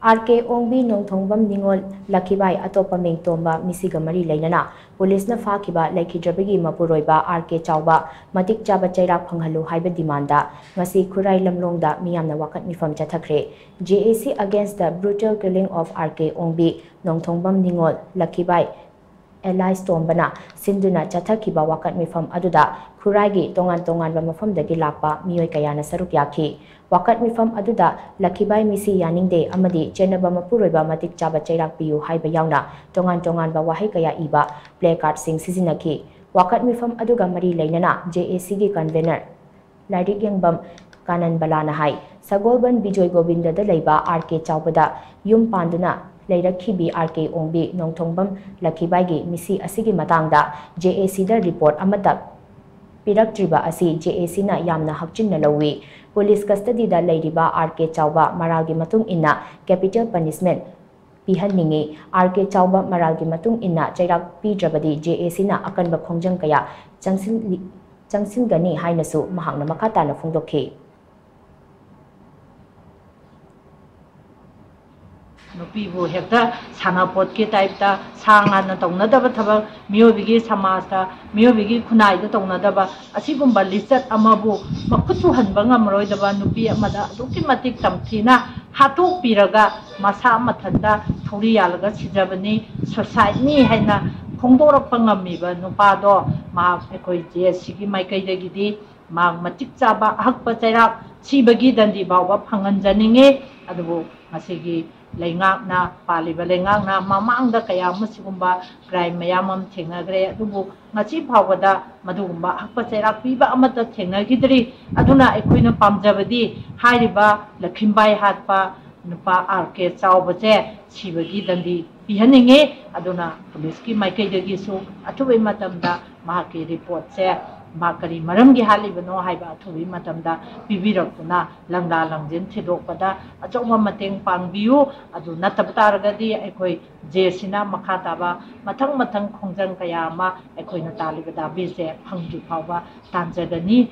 RK Ongbi Nongthongbam Ningol Lakibai Atopa Mengtomba Misiga Mari Lainana Police na Fakiba Laikijabigi Mapuroiba RK Chauba Matik Chaba Chairak Phanghalu Haiba Demanda Ngasi Khurai Lamlongda Miyamna Wakat Mifam Chathakre JAC against the brutal killing of RK Ongbi Nongthongbam Ningol Lakibai Eli Stombana Sinduna Chathakiba Wakat Mifam Aduda Khuraigi Tongan Mafamdagi Lakpa Miyoi Kayana Saruk Yaki Wakat Mifam Aduda Lakibai Misi Yaningde Amadi Chenaba Mapuroiba Matik Chaba Chairak Piyu Haiba Yauna Tongan Ba Wahai Kaya Iba Placard Sing Sizinaki Wakat Mifam Aduga Mari Lainana JAC gi convener Lairik Yangbam Kanan Balana Hai Sagolban Bijoy Govinda da Leiba RK Chaubada Yum Panduna Leirakhibi RK Ongbi Nongthongbam Lakibai gi Misi Asigi Matangda JAC da report amata Piraktriba Asi JAC na Yamna Hakchinna Lawi Police custody da Leiriba RK Chauba Maragi Matung Inna capital punishment Pihanningi RK Chauba Maragi Matung Inna Chairak Pidrabadi JAC na Akanba Khongjang Kaya Changsin Gani Hainasu Mahangna Makata na Phongdokhi Nupibu hekta sanapot ke type ta sanga na tong na daba thaba miyobigi samasta miyobigi khunai da tong na daba asigumba listat amabu makutu hanba ngamroi daba nupi amada duki matik tamthina hatu piraga masa mathanda thuri yalga sijabani society ni haina khongdorappa ngamiba nupado ma ekoi JAC gi maikai dagidi ma matik chaba hakpa chairak sibagi dandi bawa phangan janinge adubu masigi Lengak na paliba lengak na mamang da kaya masigumba crime mayamam thengnagre adubu ngachi phawada madugumba hakpa chairak piba amata thengnagidri aduna ekoina pamjabadi hairiba Lakhimbai hatpa nupa RK Chauba che sibagi dandi pihaninge aduna police ki maikai dagi su athubai matamda mahaki report che Makari Maramgi Halibano Haiba Tui Matamda Bibirakuna Langla Langjin Tidokpada Achoma Mateng Pangbiu Adu Natabataragadi Ekoi Jesina Makataba Matang Khongjang Kayama Ekoi Natalibada Bise Hangju Pava Tanjagani